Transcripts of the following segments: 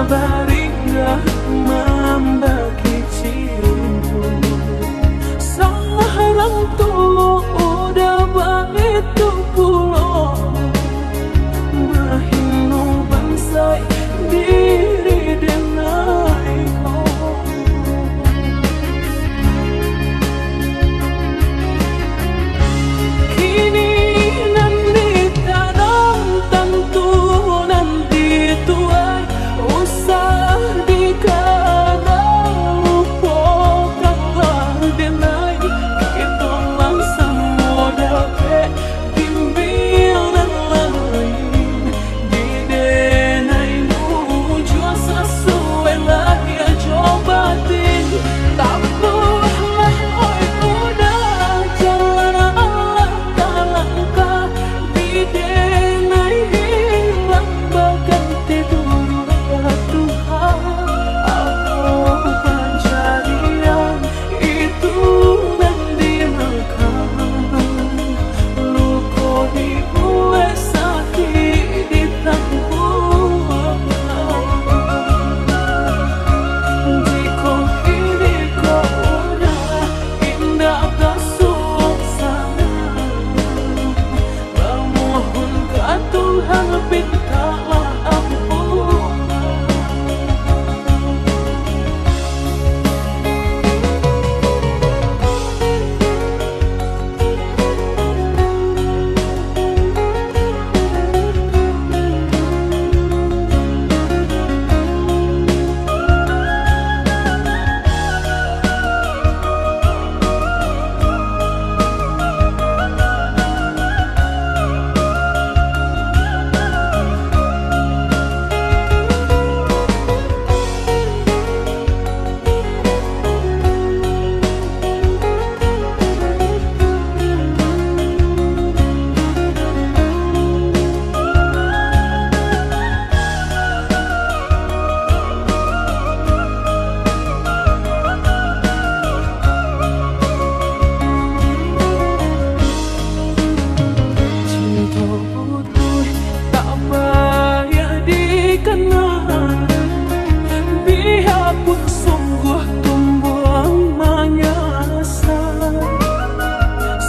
baringga membagi cinta. Salah orang tua udah begitu pula, mahinu bansai diri denai kau. Kini nanti tanam tentu nanti tuai usah dikadang lupakanlah denai. Kita langsung dapat timbilan lain di denai muju sesuai lagi cobatin. Tak boleh oi udah jalan Allah talangkah di denai hilang bagai tidur Tuhan. Aku pencarian itu nanti makan luka dibuat sakit ditanggung. Jika ini kau udah indah ke suasana, memohon ke Tuhan mintalah ampun. Cinta utuh tak bayar dikenal, biarpun sungguh tumbuh menyasar.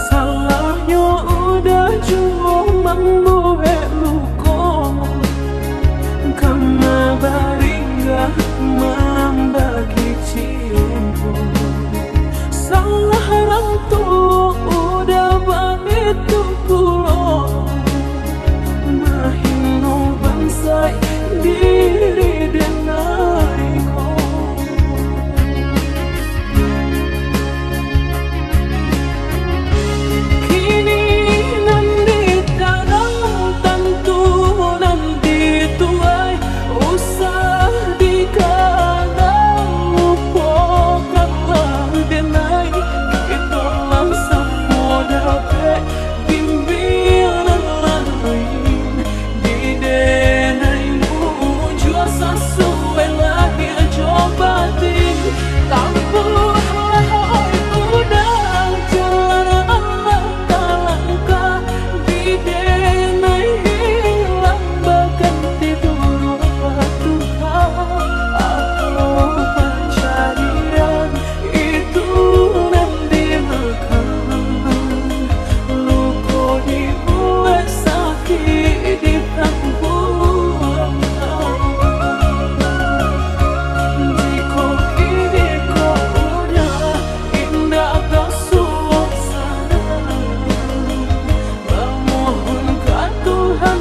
Salahnya udah cuma membuat luka, karena baringga membagi cinta. Salah orang tua udah begitu pula, mahinu bansai diri denai kau. Kini nanti tanam tentu nanti tuai usah dikadang lupakanlah denai. Kita langsung dapat timbilan lain di denai muju sesuai lagi cobatin. Tak boleh oi udah jalan Allah talangkah di denai hilang bagai tidur Tuhan. Aku pencarian itu nanti makan luka dibuat sakit ditanggung. Jika ini kau udah indah ke suasana, memohon ke Tuhan